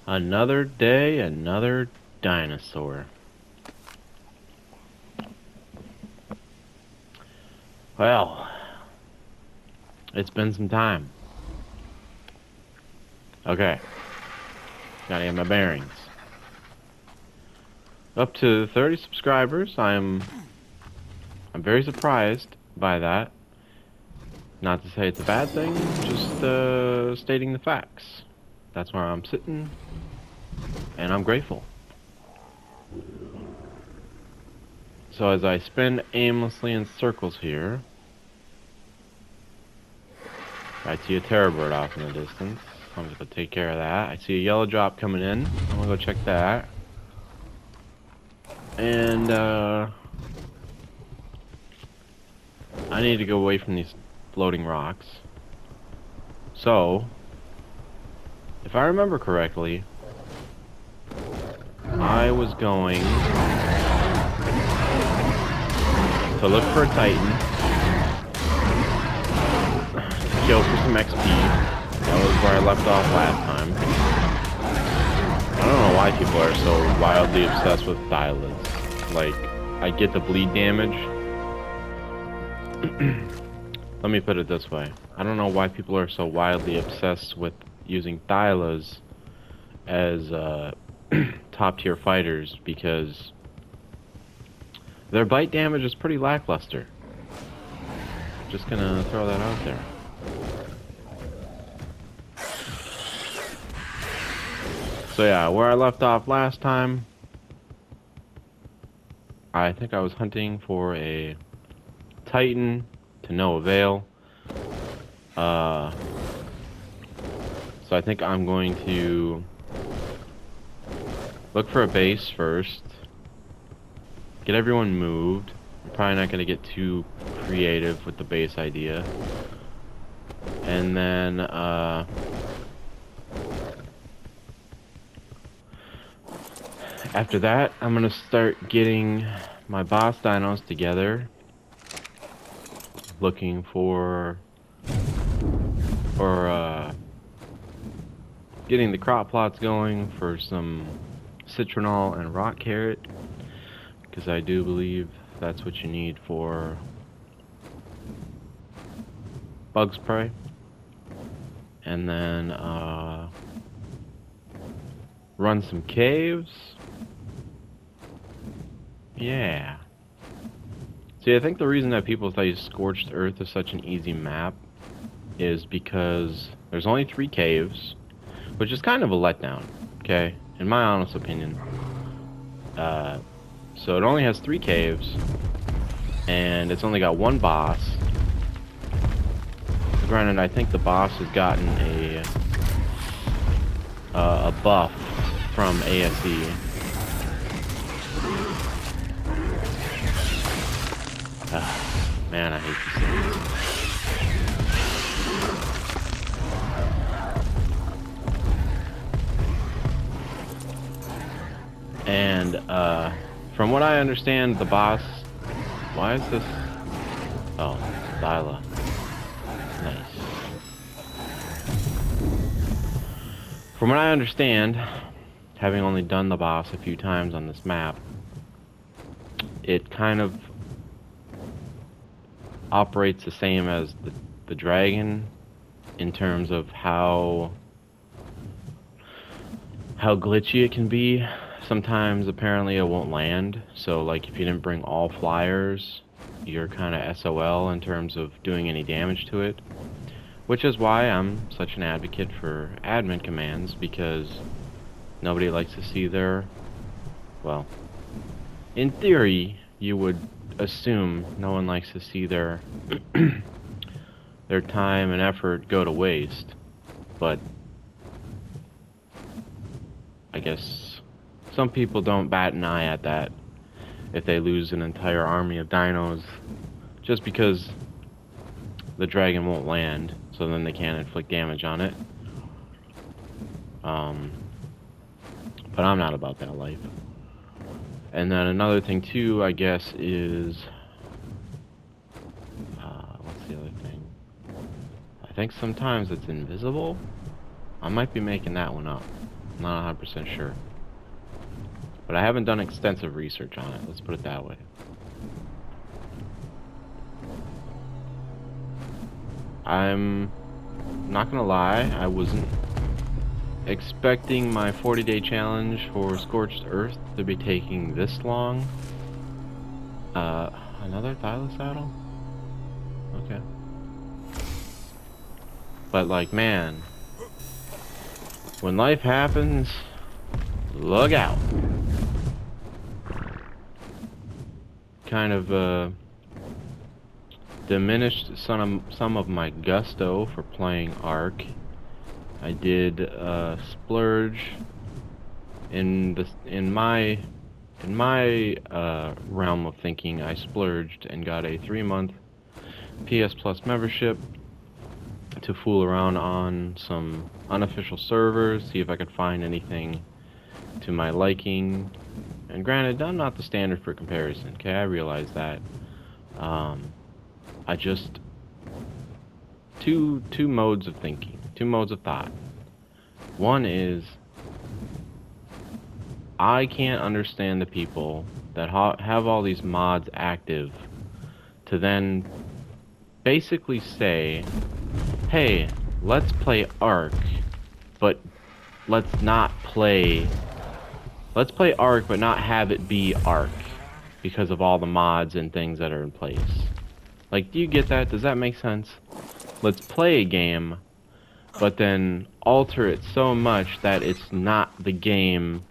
Another day, another dinosaur. Well, it's been some time. Okay, gotta get my bearings. Up to 30 subscribers. I'm very surprised by that. Not to say it's a bad thing, just stating the facts. That's where I'm sitting, and I'm grateful. So as I spin aimlessly in circles here, I see a terror bird off in the distance. I'm gonna take care of that. I see a yellow drop coming in. I'm gonna go check that. And I need to go away from these floating rocks. So, if I remember correctly, I was going to look for a Titan, to kill for some XP. That was where I left off last time. I don't know why people are so wildly obsessed with Thylas. Like, I get the bleed damage. Let me put it this way. I don't know why people are so wildly obsessed with using Thylas as top tier fighters, because their bite damage is pretty lackluster. Just gonna throw that out there. So yeah, where I left off last time, I think I was hunting for a Titan to no avail. So I think I'm going to look for a base first, get everyone moved. I'm probably not going to get too creative with the base idea. And then after that, I'm going to start getting my boss dinos together, looking for getting the crop plots going for some citronal and rock carrot, because I do believe that's what you need for bug spray. And then run some caves. Yeah. See, I think the reason that people think Scorched Earth is such an easy map is because there's only 3 caves, which is kind of a letdown, okay? In my honest opinion. So it only has 3 caves, and it's only got 1 boss. Granted, I think the boss has gotten a buff from ASE. Man, I hate these things. And from what I understand, the boss. Why is this? Oh, Zyla. Nice. From what I understand, having only done the boss a few times on this map, it kind of operates the same as the dragon in terms of how glitchy it can be. Sometimes apparently it won't land, so like if you didn't bring all flyers, you're kind of SOL in terms of doing any damage to it, which is why I'm such an advocate for admin commands, because nobody likes to see their, well, in theory you would assume no one likes to see their their time and effort go to waste, but I guess some people don't bat an eye at that if they lose an entire army of dinos just because the dragon won't land, so then they can't inflict damage on it. But I'm not about that life. And then another thing too, I guess, is what's the other thing? I think sometimes it's invisible. I might be making that one up. Not 100% sure. But I haven't done extensive research on it, let's put it that way. I'm not gonna lie, I wasn't expecting my 40-day challenge for Scorched Earth to be taking this long. Another Thyla saddle? Okay. But like, man, when life happens, look out. Kind of diminished some of my gusto for playing Ark. I did splurge in my realm of thinking. I splurged and got a 3-month PS Plus membership to fool around on some unofficial servers, see if I could find anything to my liking. And granted, I'm not the standard for comparison, okay, I realize that. I just... Two modes of thinking, two modes of thought. One is, I can't understand the people that have all these mods active to then basically say, hey, let's play Ark, but let's play Ark but not have it be Ark because of all the mods and things that are in place. Like, do you get that? Does that make sense? Let's play a game, but then alter it so much that it's not the game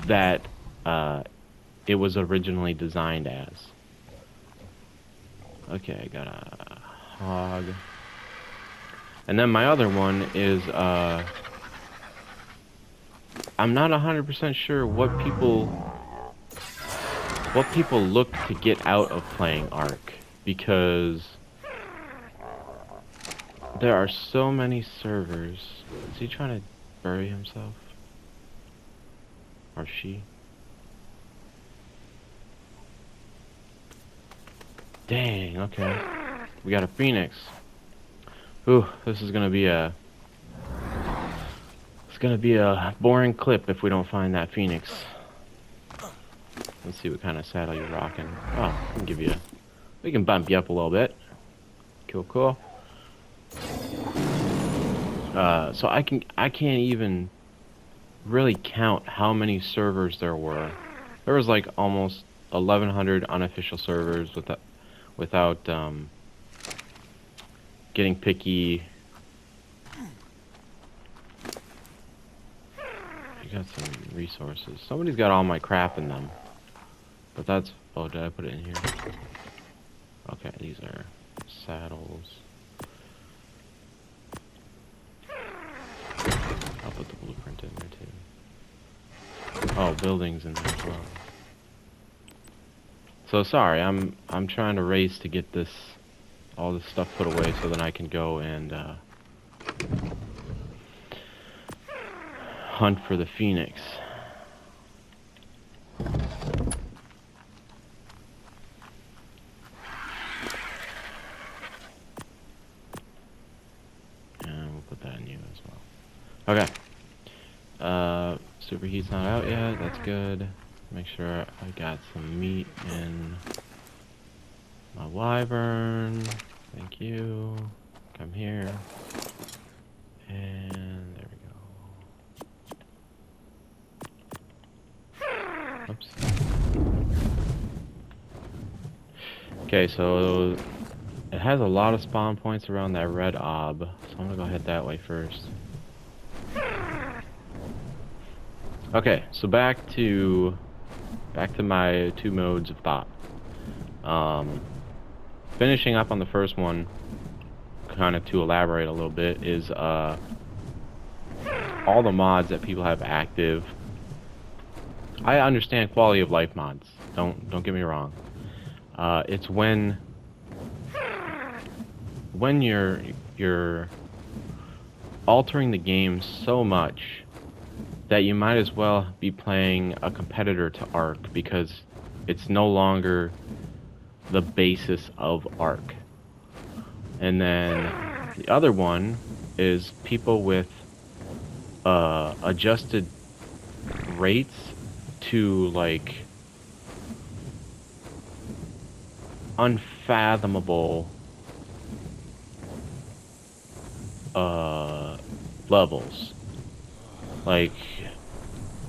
that it was originally designed as. Okay, I got a hog. And then my other one is, I'm not 100% sure what people look to get out of playing Ark, because there are so many servers. Is he trying to bury himself? Or she? Dang, okay. We got a phoenix. Ooh, this is gonna be a... It's gonna be a boring clip if we don't find that phoenix. Let's see what kind of saddle you're rocking. Oh, we can give you a... We can bump you up a little bit. Cool, cool. So I can't even really count how many servers there were. There was like almost 1,100 unofficial servers without getting picky. I got some resources. Somebody's got all my crap in them. But that's... Oh, did I put it in here? Okay, these are saddles. I'll put the blueprint in there too. Oh, buildings in there as well. So sorry, I'm trying to race to get all this stuff put away so then I can go and hunt for the phoenix. And we'll put that in you as well. Okay. Superheat's not out yet, that's good. Make sure I got some meat in my wyvern. Thank you. Come here. And there we go. Oops. Okay, so it has a lot of spawn points around that red ob, so I'm gonna go head that way first. Okay, so back to my two modes of thought. Finishing up on the first one, kind of to elaborate a little bit, is all the mods that people have active. I understand quality of life mods. Don't get me wrong. It's when you're altering the game so much that you might as well be playing a competitor to Ark, because it's no longer the basis of Ark. And then the other one is people with adjusted rates to like unfathomable levels. Like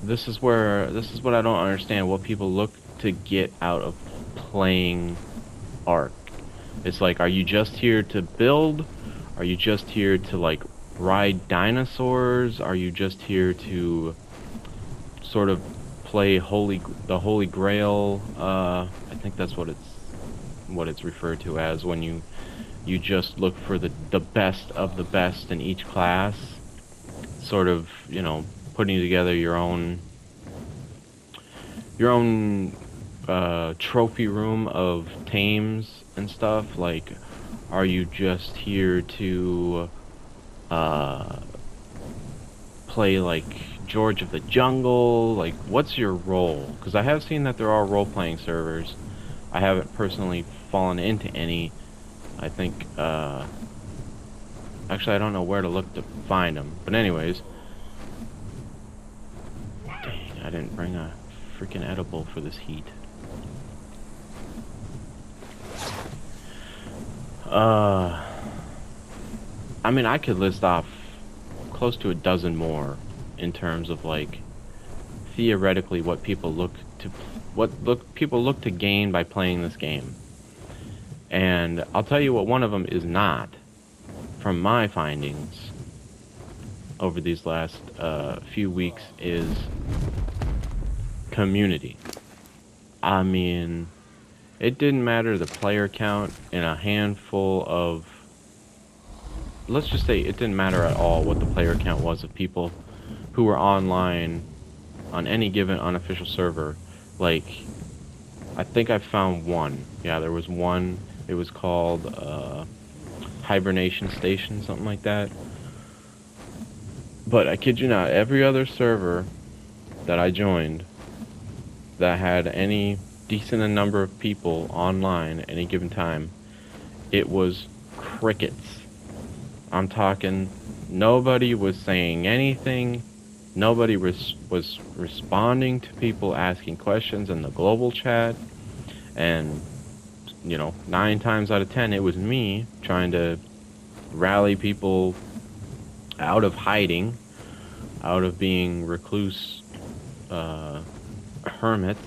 this is what I don't understand, what people look to get out of playing Ark. It's like, are you just here to build? Are you just here to like ride dinosaurs? Are you just here to sort of play the Holy Grail? I think that's what it's referred to as, when you just look for the best of the best in each class, sort of, you know, putting together your own trophy room of tames and stuff. Like, are you just here to play like George of the Jungle? Like, what's your role? Because I have seen that there are role-playing servers. I haven't personally fallen into any. I think, actually, I don't know where to look to find them. But anyways, dang, I didn't bring a freaking edible for this heat. I mean, I could list off close to a dozen more in terms of like theoretically what people look to gain by playing this game. And I'll tell you what one of them is not, from my findings over these last few weeks, is community. I mean, it didn't matter the player count in a handful of, let's just say it didn't matter at all what the player count was of people who were online on any given unofficial server. Like, I think I found one. Yeah, there was one. It was called Hibernation Station, something like that. But I kid you not, every other server that I joined that had any decent number of people online at any given time, it was crickets. I'm talking, nobody was saying anything. Nobody was responding to people asking questions in the global chat. And, you know, 9 times out of 10, it was me trying to rally people out of hiding, out of being recluse hermits.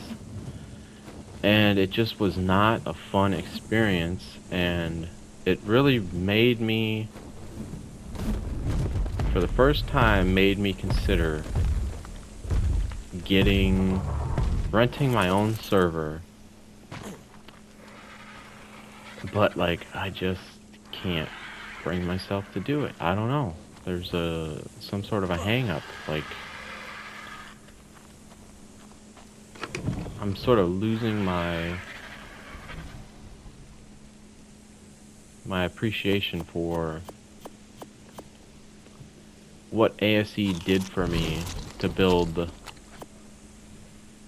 And it just was not a fun experience. And it really made me, for the first time, made me consider renting my own server. But like, I just can't bring myself to do it. I don't know. There's some sort of a hang up. Like, I'm sort of losing my appreciation for what ASE did for me to build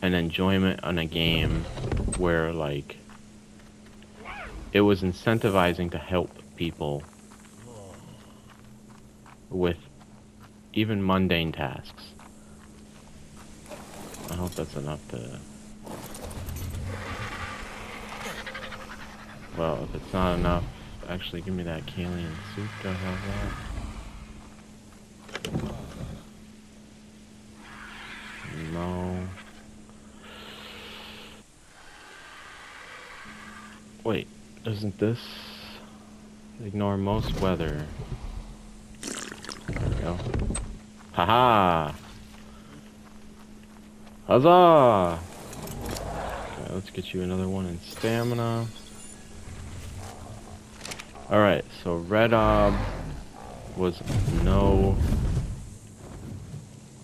an enjoyment on a game where, like, it was incentivizing to help people with even mundane tasks. I hope that's enough to... Well, if it's not enough, actually give me that Kalian soup. Do I have that? No. Wait, doesn't this ignore most weather? There we go. Haha! Huzzah! Okay, let's get you another one in stamina. Alright, so Red Ob was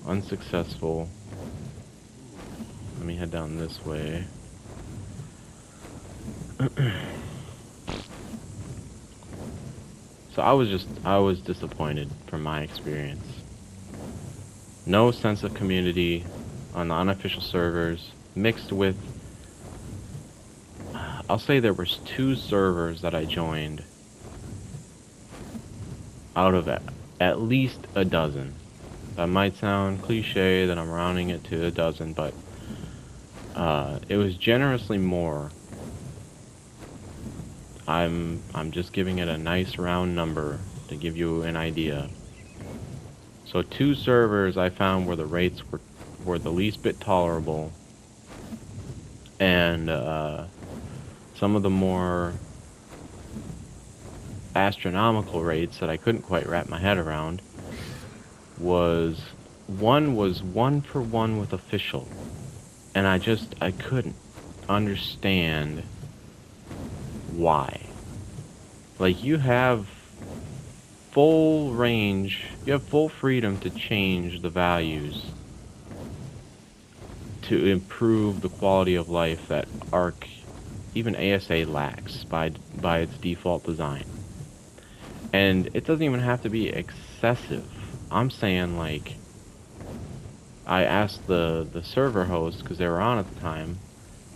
unsuccessful. Let me head down this way. So I was disappointed from my experience. No sense of community on the unofficial servers, mixed with, I'll say there was 2 servers that I joined out of at least a dozen That might sound cliche that I'm rounding it to a dozen, but it was generously more. I'm just giving it a nice round number to give you an idea. So 2 servers I found where the rates were the least bit tolerable, and some of the more astronomical rates that I couldn't quite wrap my head around was 1-for-1 with official, and I couldn't understand why. Like, you have full range, you have full freedom to change the values to improve the quality of life that Ark, even ASA, lacks by its default design. And it doesn't even have to be excessive. I'm saying, like, I asked the server host, because they were on at the time,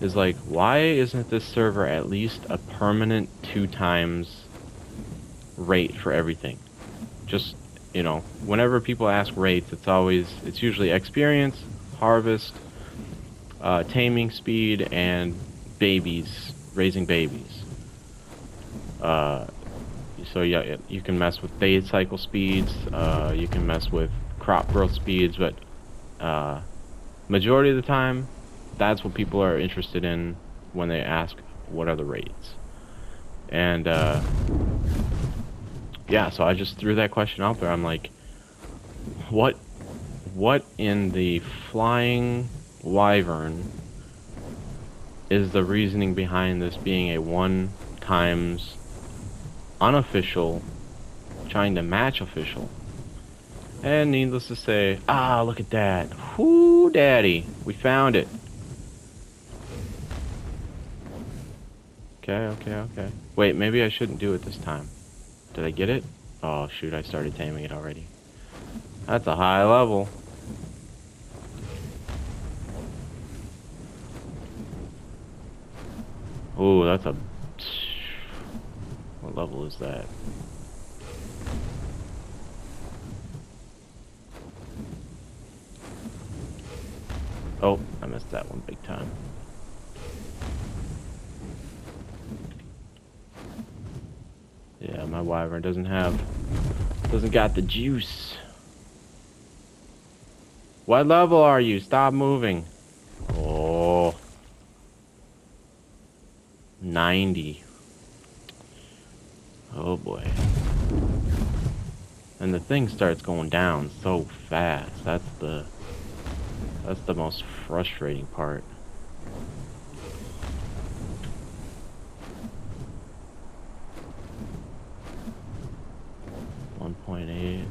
is like, why isn't this server at least a permanent 2 times rate for everything? Just, you know, whenever people ask rates, it's usually experience, harvest, taming speed, and babies, raising babies. So yeah, you can mess with day cycle speeds, you can mess with crop growth speeds, but majority of the time, that's what people are interested in when they ask what are the rates. And yeah, so I just threw that question out there. I'm like, what in the flying wyvern is the reasoning behind this being a 1 times unofficial trying to match official? And needless to say, look at that. Whoo, daddy, we found it. Okay. Wait, maybe I shouldn't do it this time. Did I get it? Oh shoot, I started taming it already. That's a high level. Ooh, that's a... What level is that? Oh, I missed that one big time. Yeah, my wyvern doesn't got the juice. What level are you? Stop moving. Oh. 90. Oh boy. And the thing starts going down so fast. That's the most frustrating part. .8.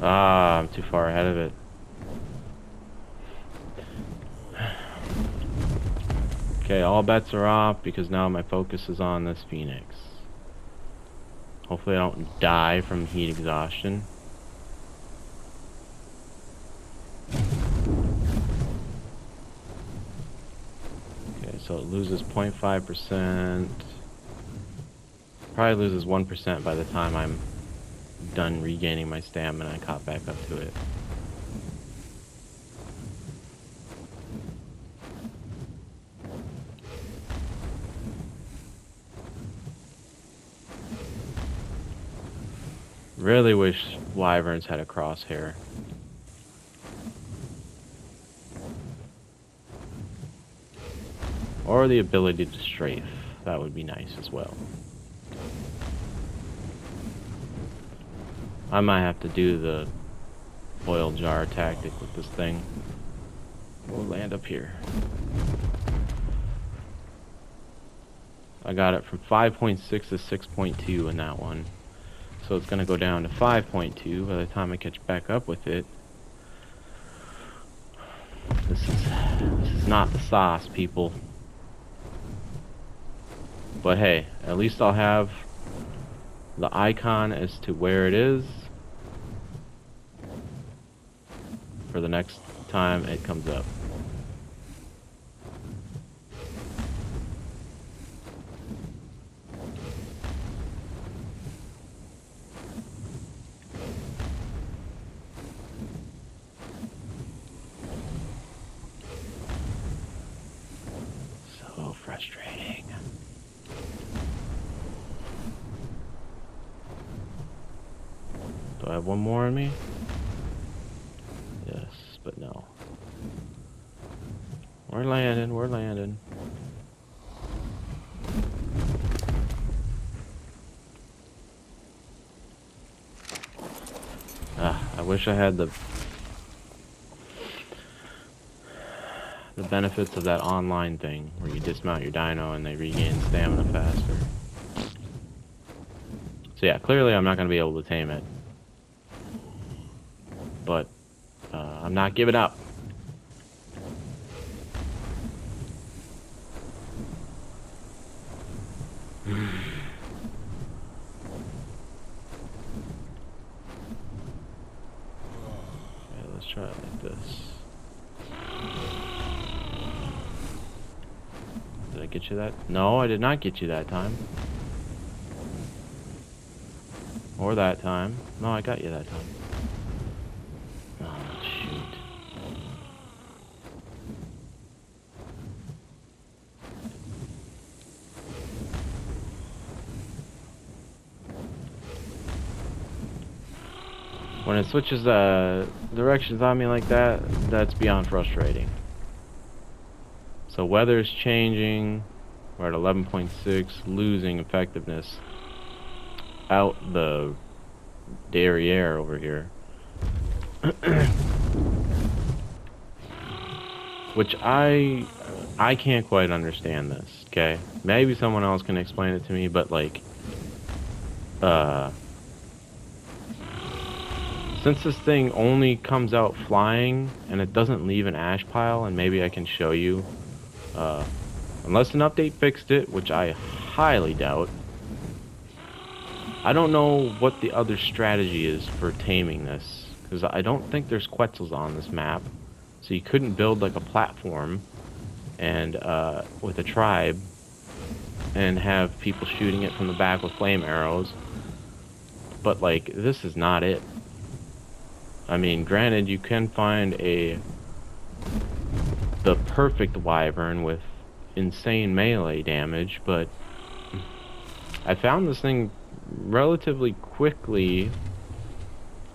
I'm too far ahead of it. Okay, all bets are off because now my focus is on this phoenix. Hopefully I don't die from heat exhaustion. Okay, so it loses 0.5%. Probably loses 1% by the time I'm done regaining my stamina and caught back up to it. Really wish wyverns had a crosshair. Or the ability to strafe. That would be nice as well. I might have to do the oil jar tactic with this thing. We'll land up here. I got it from 5.6 to 6.2 in that one. So it's gonna go down to 5.2 by the time I catch back up with it. This is not the sauce, people. But hey, at least I'll have the icon as to where it is for the next time it comes up. frustrating. Do I have one more in me? Yes, but no. We're landing, we're landing. I wish I had the benefits of that online thing where you dismount your dino and they regain stamina faster. So yeah, clearly I'm not going to be able to tame it. But I'm not giving up. Okay, let's try it like this. Did I get you that? No, I did not get you that time. Or that time. No, I got you that time. Oh, shoot. When it switches directions on me like that, that's beyond frustrating. So weather's changing. We're at 11.6, losing effectiveness out the derriere over here. Which I can't quite understand this, okay? Maybe someone else can explain it to me, but like since this thing only comes out flying and it doesn't leave an ash pile, and maybe I can show you unless an update fixed it, which I highly doubt. I don't know what the other strategy is for taming this, because I don't think there's Quetzals on this map, so you couldn't build like a platform and with a tribe and have people shooting it from the back with flame arrows. But like, this is not it. I mean, granted, you can find the perfect wyvern with insane melee damage, but I found this thing relatively quickly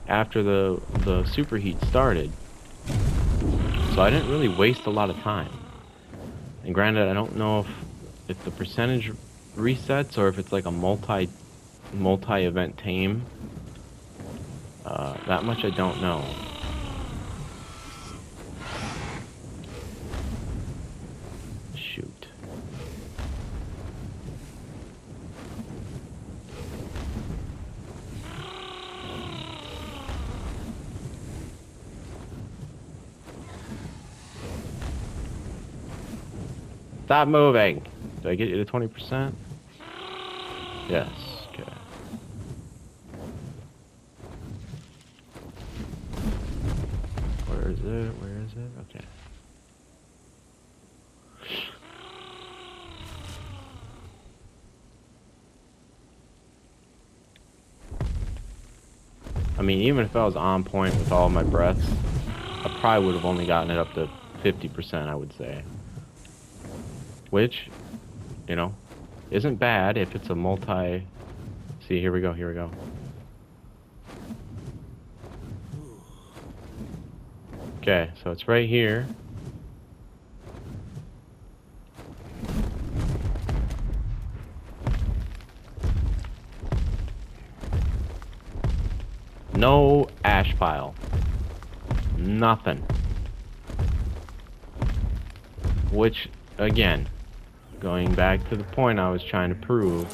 after the superheat started, so I didn't really waste a lot of time. And granted, I don't know if the percentage resets or if it's like a multi-event tame. That much I don't know. Shoot. Stop moving! Did I get you to 20%? Yes, okay. Where is it? Where is it? Okay. I mean, even if I was on point with all my breaths, I probably would have only gotten it up to 50%, I would say. Which, you know, isn't bad if it's a multi... See, here we go, here we go. Okay, so it's right here. No ash pile. Nothing. Which, again, going back to the point I was trying to prove,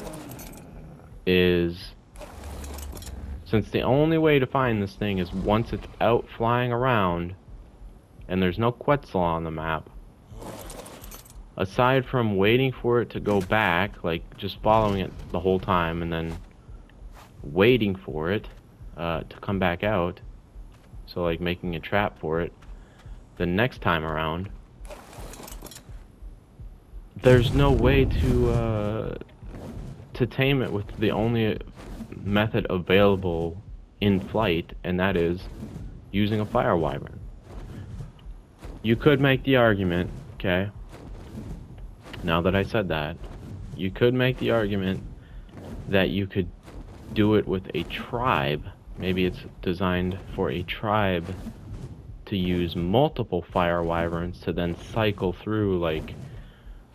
is since the only way to find this thing is once it's out flying around and there's no Quetzal on the map, aside from waiting for it to go back, like just following it the whole time and then waiting for it to come back out, so like making a trap for it the next time around, there's no way to tame it with the only method available in flight, and that is using a fire wyvern. You could make the argument, okay, Now that I said that, you could make the argument that you could do it with a tribe. Maybe it's designed for a tribe to use multiple fire wyverns to then cycle through, like,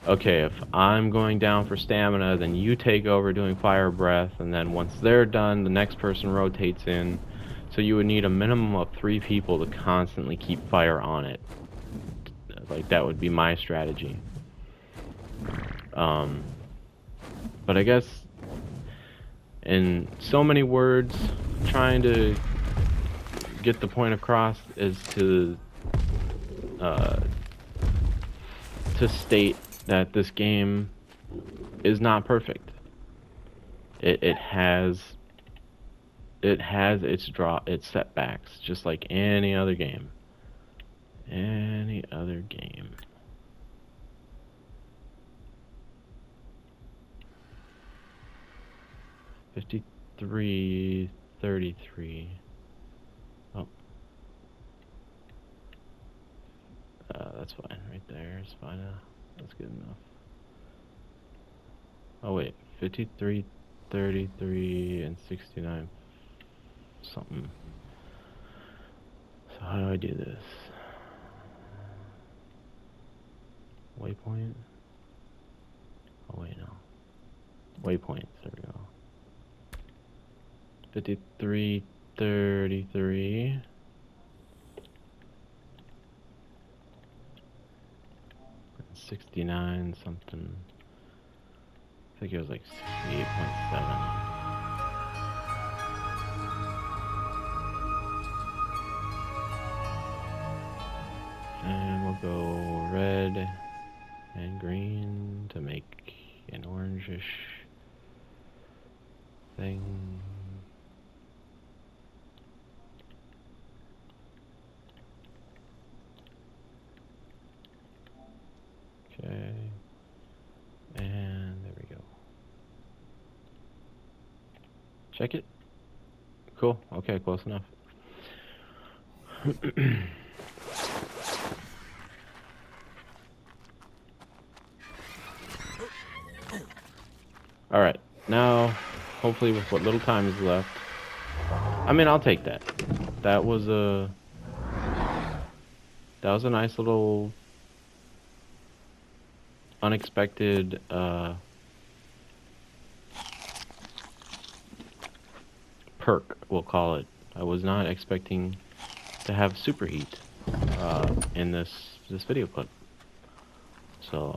okay, if I'm going down for stamina, then you take over doing fire breath, and then once they're done, the next person rotates in. So you would need a minimum of 3 people to constantly keep fire on it. Like, that would be my strategy. But I guess in so many words, trying to get the point across is to state that this game is not perfect. It has its setbacks, just like any other game. Any other game. $53.33. Oh. That's fine. Right there. It's fine. That's good enough. Oh wait, 53.33 and 69 something. So how do I do this? Waypoint? Oh wait, no. Waypoints, there we go. 53.33. 69 something. I think it was like 68.7. And we'll go red and green to make an orangish thing. Okay. And there we go. Check it. Cool. Okay, close enough. Alright, now, hopefully with what little time is left, I mean, I'll take that. That was a nice little unexpected perk, we'll call it. I was not expecting to have superheat in this video clip. So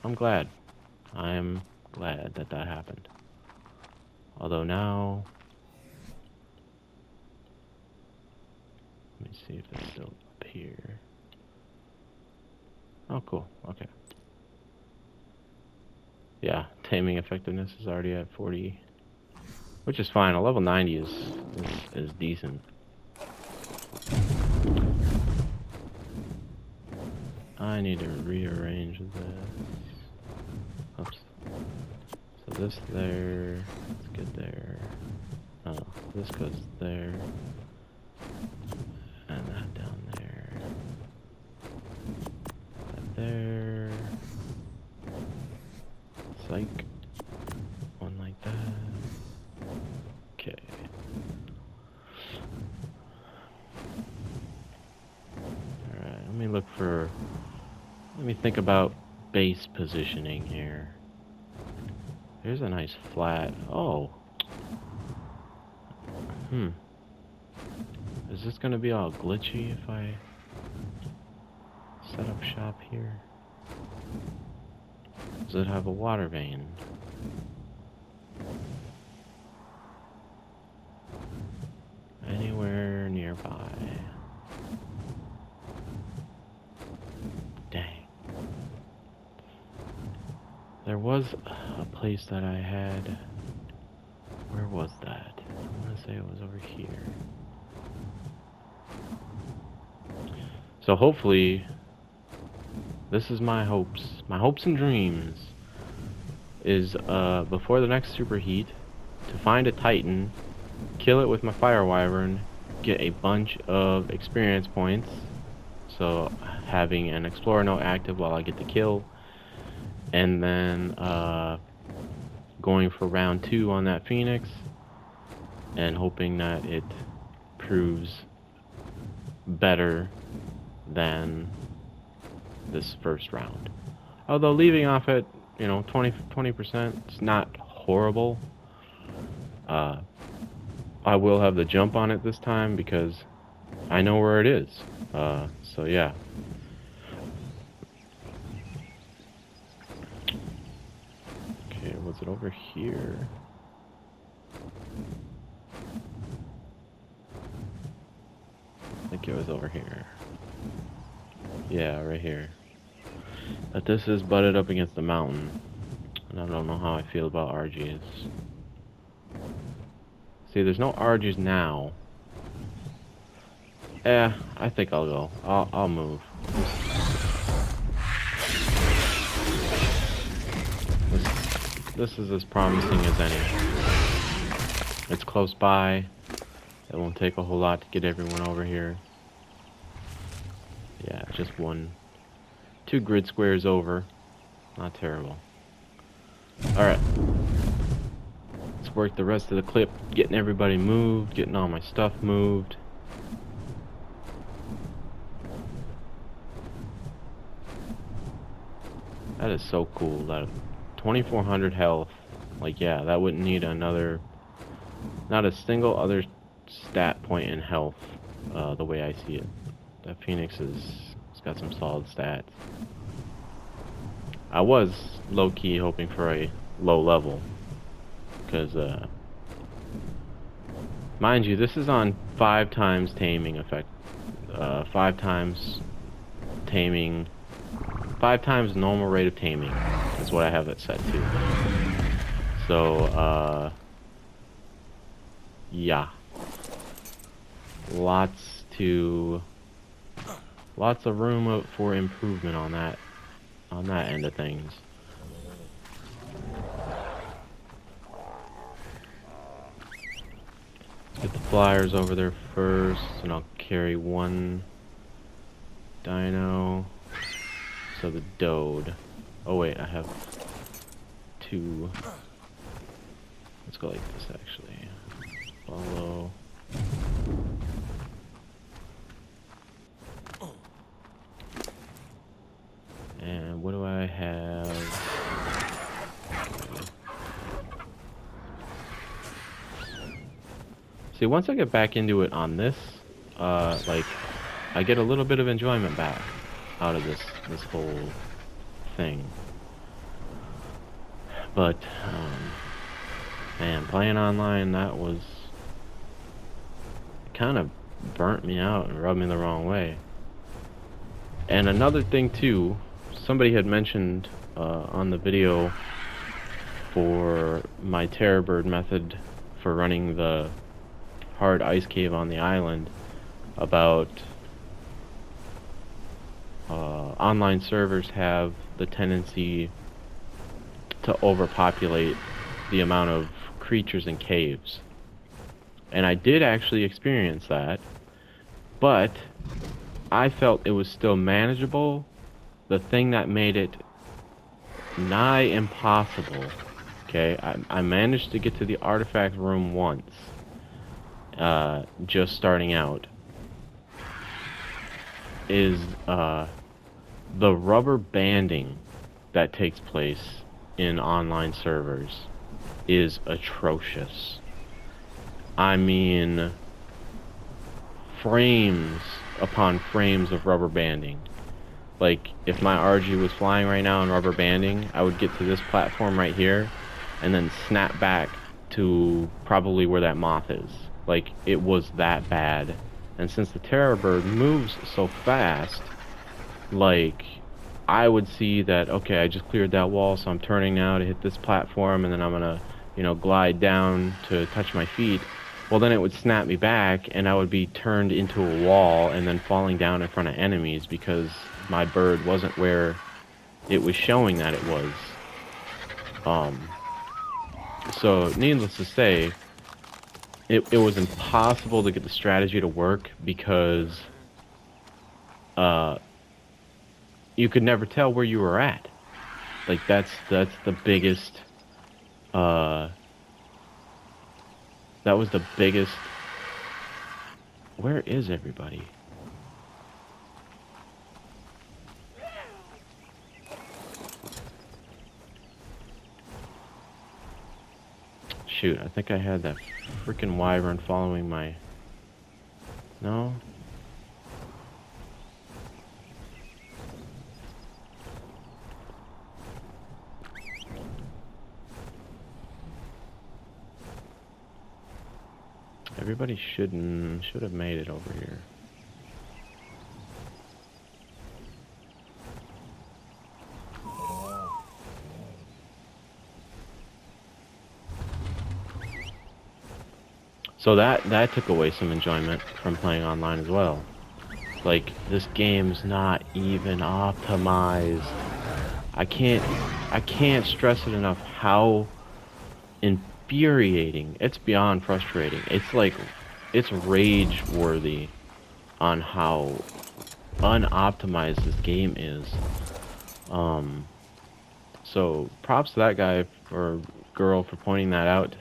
I'm glad. I'm glad that happened. Although now, let me see if it's still up here. Oh, cool. Okay. Yeah, taming effectiveness is already at 40, which is fine. A level 90 is decent. I need to rearrange this. Oops. So this there, let's get there. Oh, this goes there. And that down there. That there. Psych. One like that. Okay. Alright, let me think about base positioning here. Here's a nice flat. Oh. Is this gonna be all glitchy if I set up shop here? Does it have a water vein? Anywhere nearby? Dang. There was a place that I had. Where was that? I want to say it was over here. So hopefully, this is my hopes and dreams, is before the next superheat, to find a Titan, kill it with my fire wyvern, get a bunch of experience points, so having an explorer note active while I get the kill, and then going for round 2 on that Phoenix, and hoping that it proves better than this first round. Although leaving off at, 20%, it's not horrible. I will have the jump on it this time because I know where it is. So yeah. Okay, was it over here? I think it was over here. Yeah, right here. But this is butted up against the mountain. And I don't know how I feel about RGs. See, there's no RGs now. Yeah, I think I'll go. I'll move. This is as promising as any. It's close by. It won't take a whole lot to get everyone over here. Yeah, just 2 grid squares over. Not terrible. Alright. Let's work the rest of the clip, getting everybody moved, getting all my stuff moved. That is so cool. That 2400 health. Like, yeah, that wouldn't need another, not a single other stat point in health, the way I see it. That Phoenix it's got some solid stats. I was low-key hoping for a low level, because, mind you, this is on 5 times taming effect, 5 times taming, 5 times normal rate of taming is what I have it set to. So, yeah. Lots of room for improvement on that end of things. Let's get the flyers over there first, and I'll carry 1 dino. So the Dode. Oh wait, I have 2. Let's go like this actually. Follow. And what do I have? See, once I get back into it on this, like, I get a little bit of enjoyment back out of this whole thing. But, man, playing online, that was kind of burnt me out and rubbed me the wrong way. And another thing too, somebody had mentioned on the video for my Terror Bird method for running the hard ice cave on the island about online servers have the tendency to overpopulate the amount of creatures in caves. And I did actually experience that, but I felt it was still manageable. The thing that made it nigh impossible, okay, I managed to get to the artifact room once, just starting out, is the rubber banding that takes place in online servers is atrocious. I mean, frames upon frames of rubber banding. Like, if my RG was flying right now in rubber banding, I would get to this platform right here and then snap back to probably where that moth is. Like, it was that bad. And since the Terror Bird moves so fast, like, I would see that, okay, I just cleared that wall, so I'm turning now to hit this platform, and then I'm gonna, glide down to touch my feet. Well, then it would snap me back, and I would be turned into a wall and then falling down in front of enemies because my bird wasn't where it was showing that it was. So, needless to say, it was impossible to get the strategy to work because you could never tell where you were at. Like that's the biggest that was the biggest. Where is everybody? Shoot, I think I had that freaking wyvern following my... No? Everybody should have made it over here. So that took away some enjoyment from playing online as well. Like, this game's not even optimized. I can't stress it enough how infuriating. It's beyond frustrating. It's like, it's rage worthy on how unoptimized this game is. So props to that guy or girl for pointing that out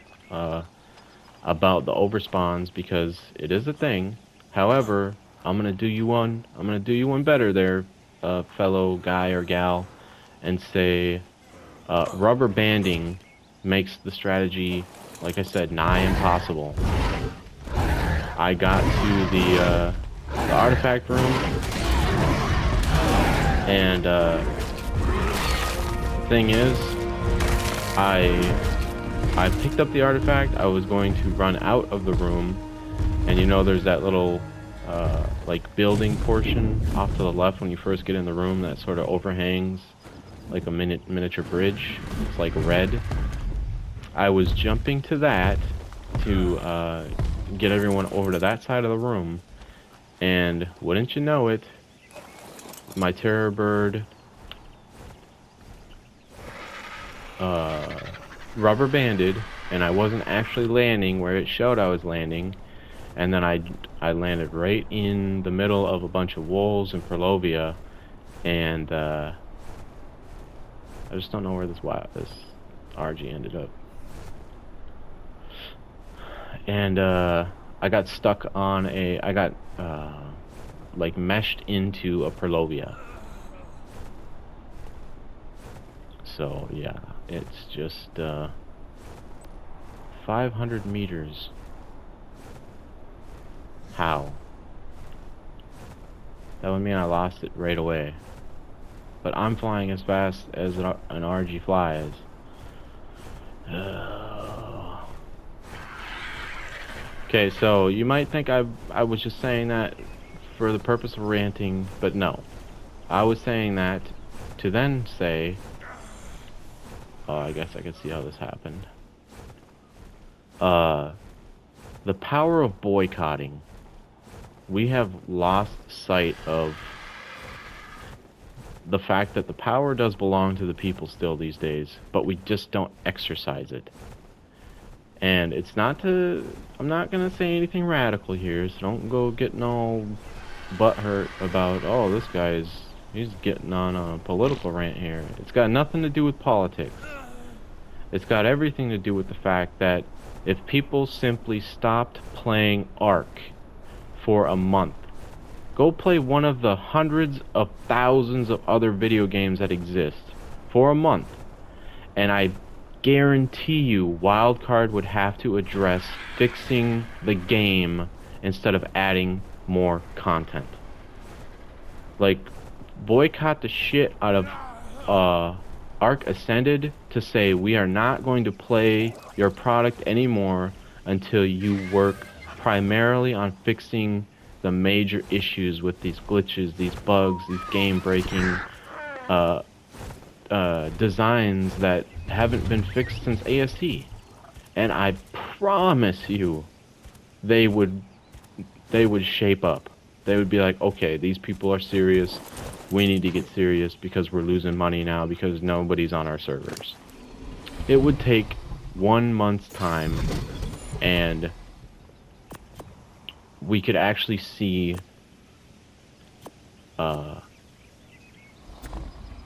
about the overspawns, because it is a thing. However, I'm gonna do you one better there, fellow guy or gal, and say rubber banding makes the strategy, like I said, nigh impossible. I got to the artifact room, and the thing is, I picked up the artifact. I was going to run out of the room, and you know there's that little like building portion off to the left when you first get in the room that sort of overhangs like a miniature bridge. It's like red. I was jumping to that to get everyone over to that side of the room, and wouldn't you know it, my terror bird rubber banded, and I wasn't actually landing where it showed I was landing, and then I landed right in the middle of a bunch of wolves and Perlovia, and I just don't know where this RG ended up. And I got stuck on I got like meshed into a Perlovia. So yeah, it's just 500 meters. How? That would mean I lost it right away. But I'm flying as fast as an RG flies. Okay, so you might think I was just saying that for the purpose of ranting, but no. I was saying that to then say, oh, I guess I can see how this happened. The power of boycotting. We have lost sight of the fact that the power does belong to the people still these days, but we just don't exercise it. And it's not to... I'm not gonna say anything radical here, so don't go getting all butthurt about, oh, this guy's... he's getting on a political rant here. It's got nothing to do with politics. It's got everything to do with the fact that if people simply stopped playing Ark for a month, go play one of the hundreds of thousands of other video games that exist for a month, and I guarantee you Wildcard would have to address fixing the game instead of adding more content. Like, boycott the shit out of Ark Ascended to say we are not going to play your product anymore until you work primarily on fixing the major issues with these glitches, these bugs, these game-breaking designs that haven't been fixed since AST. And I promise you, they would shape up. They would be like, okay, these people are serious. We need to get serious because we're losing money now because nobody's on our servers. It would take 1 month's time, and we could actually see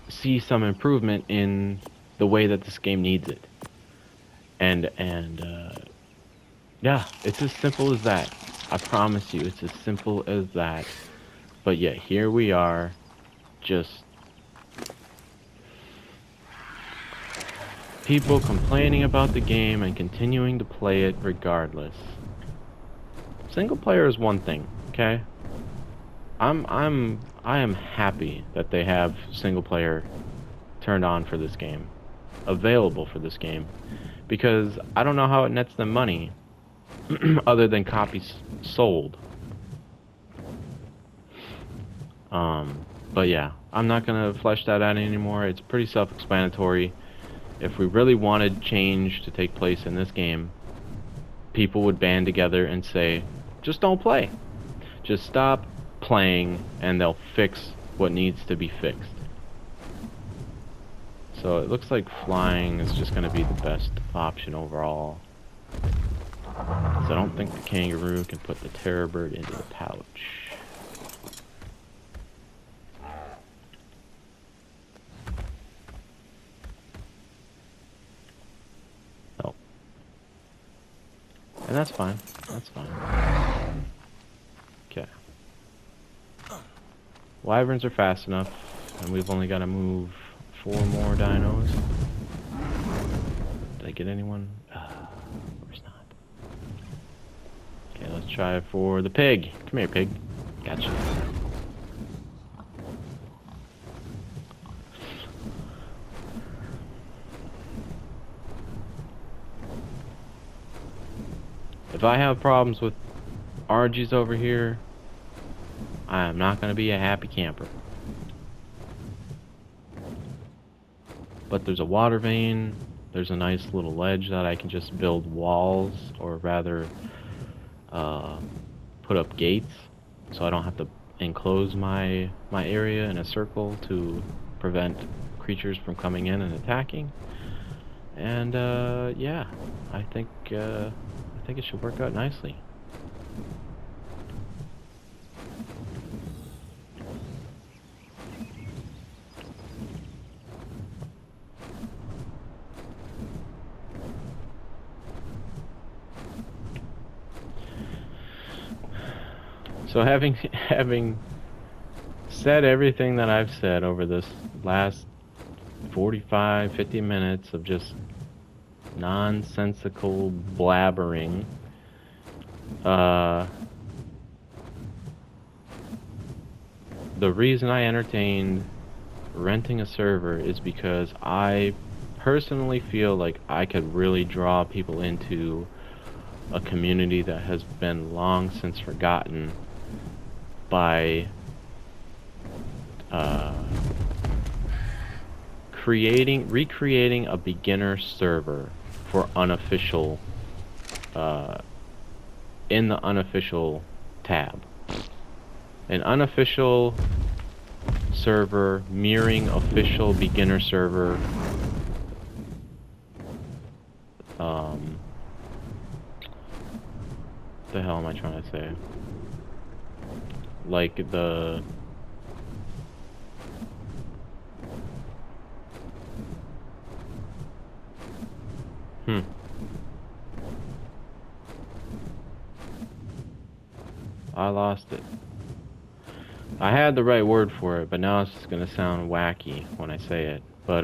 see some improvement in the way that this game needs it. And yeah, it's as simple as that. I promise you, it's as simple as that. But yet here we are, just people complaining about the game and continuing to play it regardless. Single player is one thing, okay? I am happy that they have single player turned on for this game, available for this game, because I don't know how it nets them money other than copies sold. But yeah, I'm not gonna flesh that out anymore. It's pretty self-explanatory. If we really wanted change to take place in this game, people would band together and say, just don't play. Just stop playing and they'll fix what needs to be fixed. So it looks like flying is just gonna be the best option overall. So I don't think the kangaroo can put the terror bird into the pouch. Oh. And that's fine. That's fine. Okay. Wyverns are fast enough, and we've only got to move 4 more dinos. Did I get anyone? Of course not. Okay, let's try for the pig. Come here, pig. Gotcha. If I have problems with RGs over here, I am not going to be a happy camper. But there's a water vein, there's a nice little ledge that I can just build walls, or rather put up gates, so I don't have to enclose my area in a circle to prevent creatures from coming in and attacking. And yeah, I think it should work out nicely. So having said everything that I've said over this last 45-50 minutes of just nonsensical blabbering, the reason I entertained renting a server is because I personally feel like I could really draw people into a community that has been long since forgotten by recreating a beginner server for unofficial in the unofficial tab. An unofficial server mirroring official beginner server. What the hell am I trying to say? Like the I lost it. I had the right word for it, but now it's just gonna sound wacky when I say it. But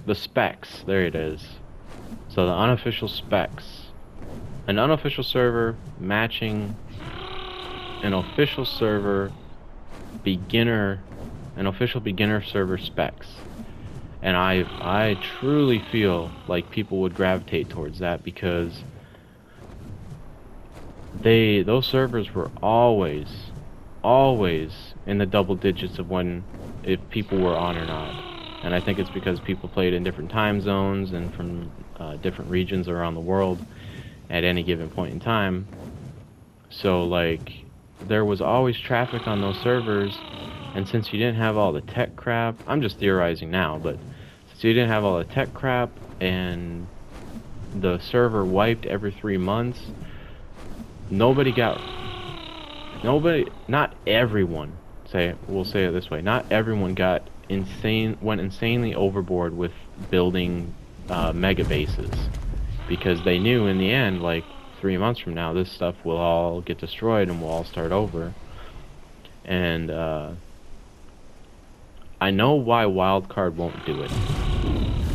the specs, there it is. So the unofficial specs. An unofficial server matching an official server an official beginner server specs. And I truly feel like people would gravitate towards that, because those servers were always in the double digits of if people were on or not. And I think it's because people played in different time zones and from different regions around the world at any given point in time. So like there was always traffic on those servers, and since you didn't have all the tech crap, I'm just theorizing now, but since you didn't have all the tech crap and the server wiped every 3 months, not everyone we'll say it this way: not everyone went insanely overboard with building mega bases, because they knew in the end, like 3 months from now, this stuff will all get destroyed and we'll all start over. And I know why Wildcard won't do it.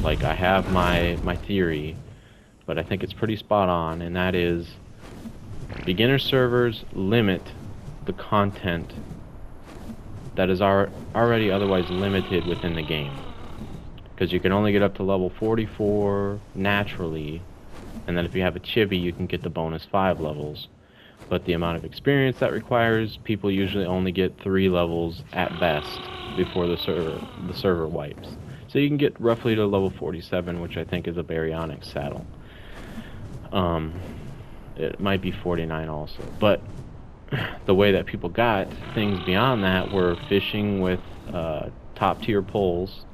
Like, I have my theory, but I think it's pretty spot on, and that is beginner servers limit the content that is already otherwise limited within the game. Because you can only get up to level 44 naturally, and then if you have a chibi, you can get the bonus 5 levels. But the amount of experience that requires, people usually only get 3 levels at best before the server wipes. So you can get roughly to level 47, which I think is a baryonic saddle. It might be 49 also, but the way that people got things beyond that were fishing with top tier poles.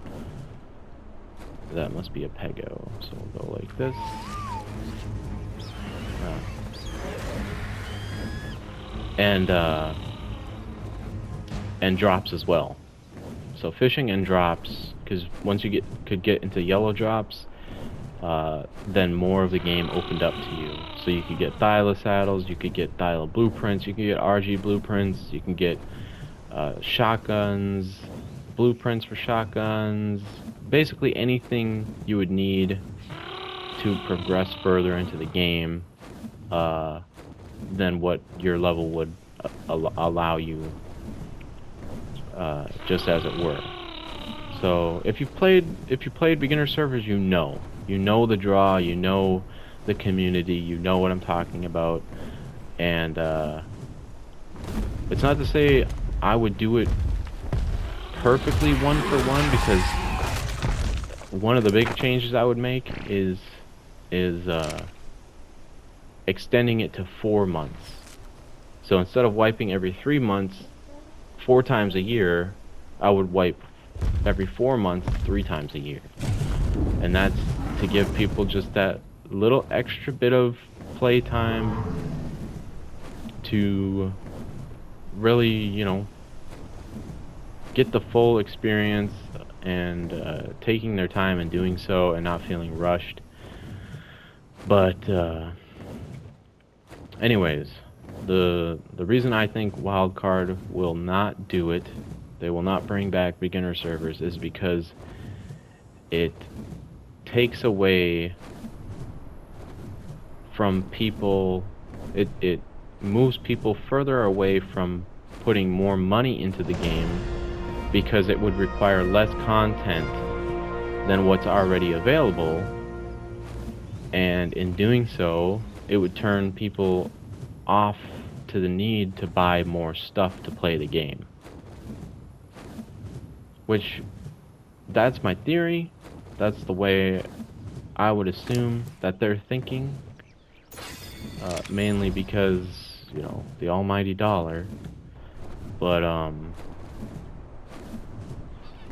That must be a pego, so we'll go like this. And drops as well. So fishing and drops, because once you could get into yellow drops, then more of the game opened up to you. So you could get Thyla saddles, you could get Thyla blueprints, you could get RG blueprints, you can get shotguns, blueprints for shotguns, basically anything you would need to progress further into the game than what your level would allow you, just as it were. So if you played beginner servers, you know the draw, you know the community, you know what I'm talking about. And it's not to say I would do it perfectly one for one, because one of the big changes I would make is extending it to 4 months. So instead of wiping every 3 months 4 times a year, I would wipe every 4 months 3 times a year. And that's to give people just that little extra bit of playtime to really, you know, get the full experience, and taking their time and doing so and not feeling rushed. But anyways, the reason I think Wildcard will not do it, they will not bring back beginner servers, is because it takes away from people, it moves people further away from putting more money into the game, because it would require less content than what's already available, and in doing so, it would turn people off to the need to buy more stuff to play the game. Which, that's my theory, that's the way I would assume that they're thinking, mainly because, you know, the almighty dollar. But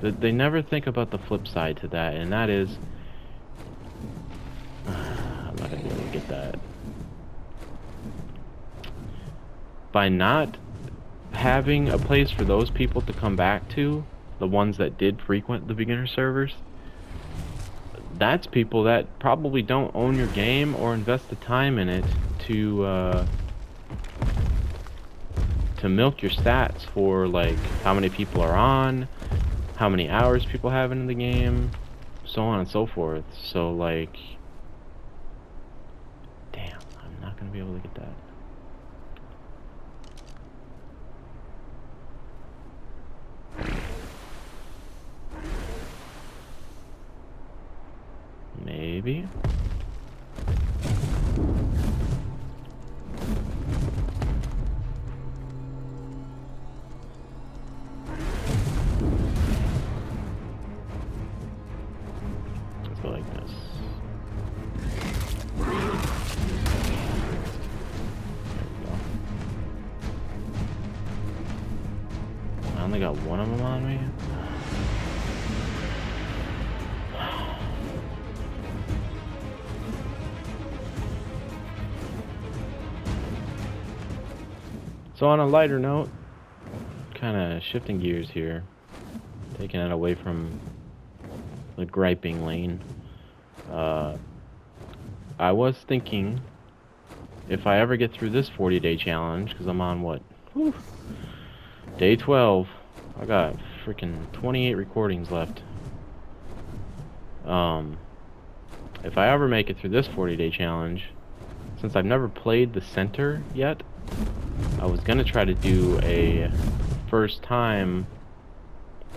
they never think about the flip side to that, and that is, I'm not gonna be able to get that. By not having a place for those people to come back to, the ones that did frequent the beginner servers, that's people that probably don't own your game or invest the time in it to milk your stats for, like, how many people are on, how many hours people have in the game, so on and so forth. So, like, damn, I'm not gonna be able to get that. Maybe. Let's go like this. There we go. I only got one of them on me. So on a lighter note, kind of shifting gears here, taking it away from the griping lane. I was thinking if I ever get through this 40-day challenge, because I'm on what? Whew, day 12. I got freaking 28 recordings left. If I ever make it through this 40-day challenge, since I've never played the center yet, I was gonna try to do a first time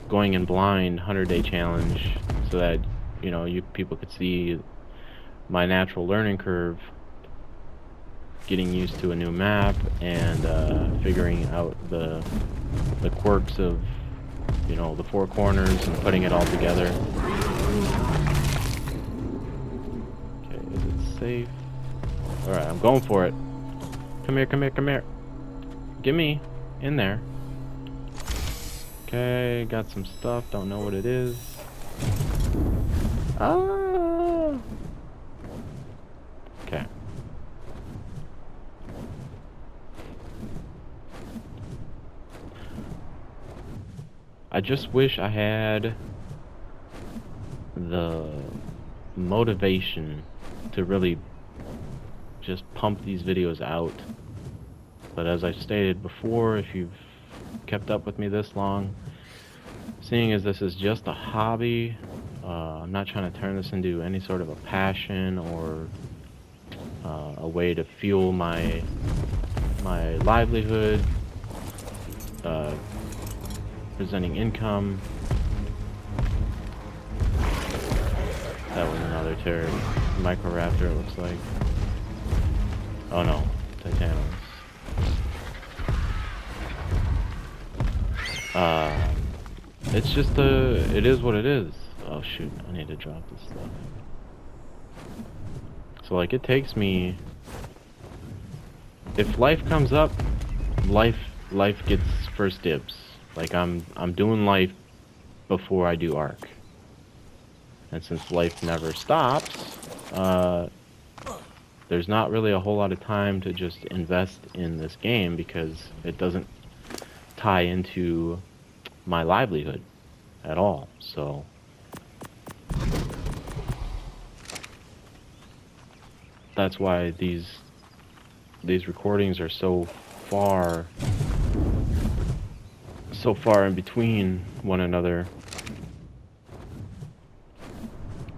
going in blind 100-day challenge so that, you know, you people could see my natural learning curve, getting used to a new map and figuring out the quirks of, you know, the four corners and putting it all together. Okay, is it safe? Alright, I'm going for it. Come here, come here, come here. Get me in there. Okay, got some stuff, don't know what it is. Ah! Okay. I just wish I had the motivation to really just pump these videos out. But as I stated before, if you've kept up with me this long, seeing as this is just a hobby, I'm not trying to turn this into any sort of a passion or a way to fuel my livelihood, presenting income. That was another turret. Microraptor, it looks like. Oh no, Titanos. It's just it is what it is. Oh shoot, I need to drop this stuff. So like, it takes me, if life comes up, life gets first dibs. Like I'm doing life before I do Ark. And since life never stops, there's not really a whole lot of time to just invest in this game because it doesn't tie into my livelihood at all. So that's why these recordings are so far in between one another,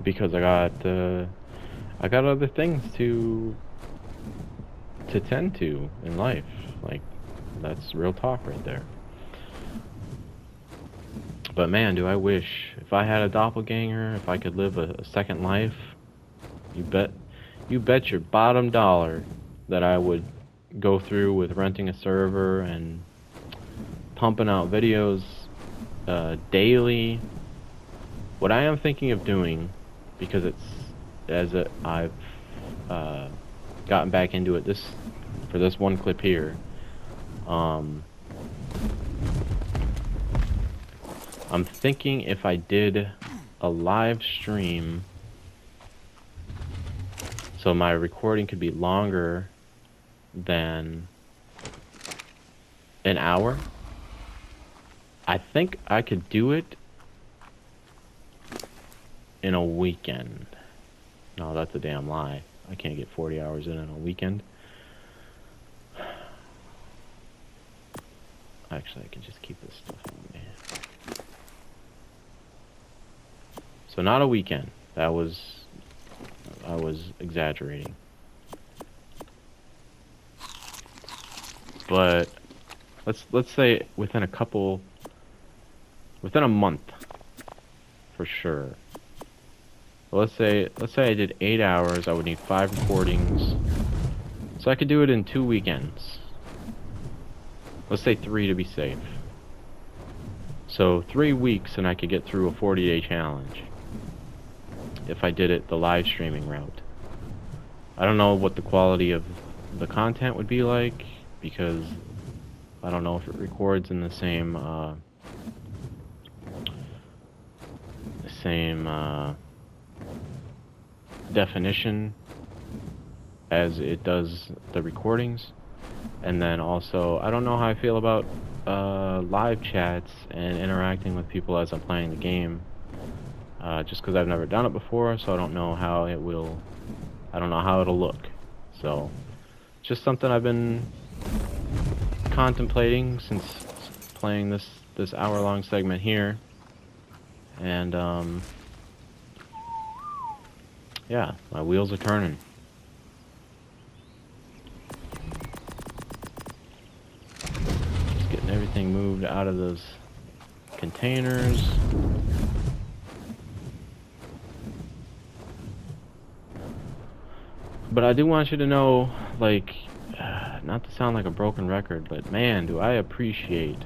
because I got other things to tend to in life. Like, that's real talk right there. But man, do I wish if I had a doppelganger, if I could live a second life, you bet your bottom dollar that I would go through with renting a server and pumping out videos daily. What I am thinking of doing, because I've gotten back into it for this one clip here, I'm thinking if I did a live stream, so my recording could be longer than an hour. I think I could do it in a weekend. No, that's a damn lie. I can't get 40 hours in a weekend. Actually, I can just keep this stuff on me. So not a weekend. I was exaggerating. But let's say within a month, for sure. Well, let's say I did 8 hours. I would need 5 recordings, so I could do it in 2 weekends. Let's say 3 to be safe. So 3 weeks, and I could get through a 40-day challenge if I did it the live streaming route. I don't know what the quality of the content would be like, because I don't know if it records in the same definition as it does the recordings. And then also, I don't know how I feel about live chats and interacting with people as I'm playing the game. Just because I've never done it before, so I don't know how it will. I don't know how it'll look. So, just something I've been contemplating since playing this hour-long segment here. And yeah, my wheels are turning. Just getting everything moved out of those containers. But I do want you to know, like, not to sound like a broken record, but man, do I appreciate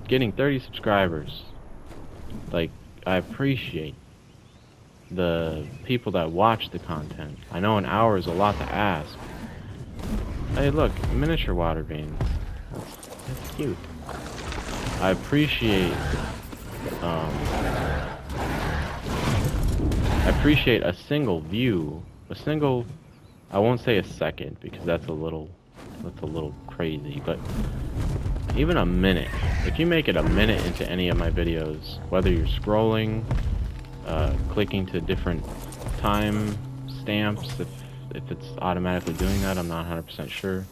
getting 30 subscribers. Like, I appreciate the people that watch the content. I know an hour is a lot to ask. Hey, look, miniature water beans. That's cute. I appreciate, a single view, I won't say a second because that's a little crazy, but even a minute. If you make it a minute into any of my videos, whether you're scrolling, clicking to different time stamps, if it's automatically doing that, I'm not 100% sure.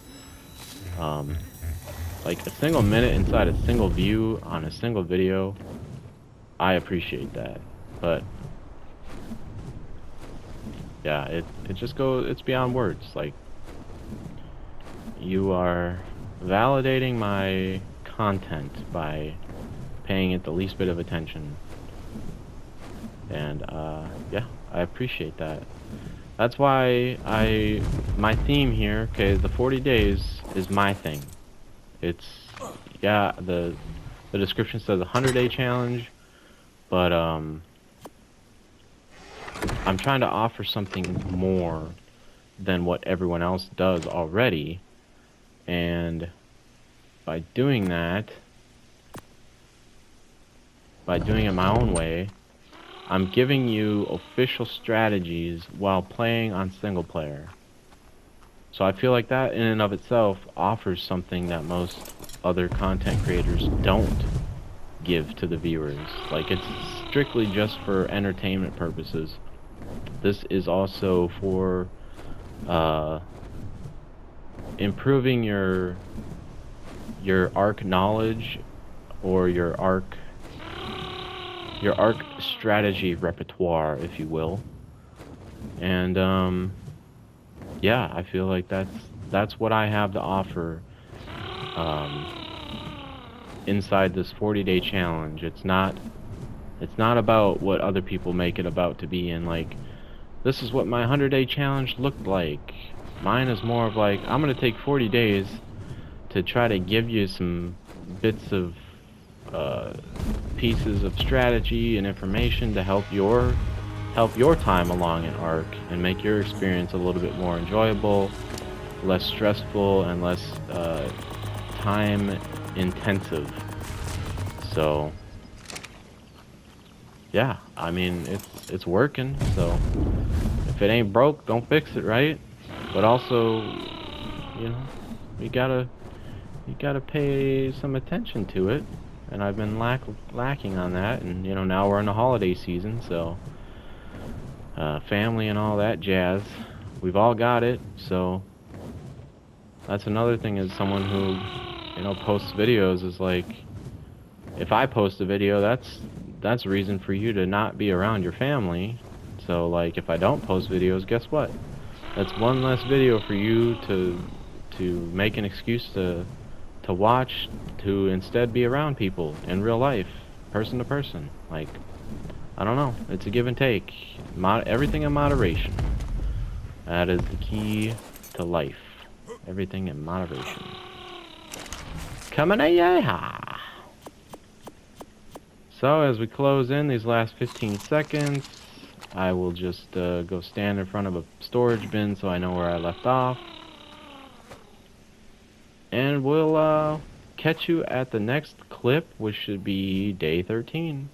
Like a single minute inside a single view on a single video, I appreciate that. But yeah, it just goes, it's beyond words. Like, you are validating my content by paying it the least bit of attention. And yeah, I appreciate that. That's why my theme here, okay, the 40 days is my thing. It's, yeah, the description says 100-day challenge, but I'm trying to offer something more than what everyone else does already, and by doing that, by doing it my own way, I'm giving you official strategies while playing on single player. So I feel like that in and of itself offers something that most other content creators don't give to the viewers. Like, it's strictly just for entertainment purposes. This is also for improving your Ark knowledge, or your Ark strategy repertoire, if you will. And yeah, I feel like that's what I have to offer inside this 40-day challenge. It's not about what other people make it about to be, and like, this is what my 100-day challenge looked like. Mine is more of like, I'm gonna take 40 days to try to give you some bits of pieces of strategy and information to help your time along in Ark and make your experience a little bit more enjoyable, less stressful, and less time intensive. So yeah, I mean, it's working, so if it ain't broke, don't fix it, right? But also, you know, you gotta pay some attention to it, and I've been lacking on that. And you know, now we're in the holiday season, so family and all that jazz, we've all got it. So that's another thing, is someone who, you know, posts videos, is like, if I post a video, that's a reason for you to not be around your family. So like, if I don't post videos, guess what? That's one less video for you to make an excuse to watch, to instead be around people in real life, person to person. Like, I don't know, it's a give and take. Everything in moderation. That is the key to life. Everything in moderation. Coming at ya. So as we close in these last 15 seconds, I will just go stand in front of a storage bin so I know where I left off. And we'll catch you at the next clip, which should be day 13.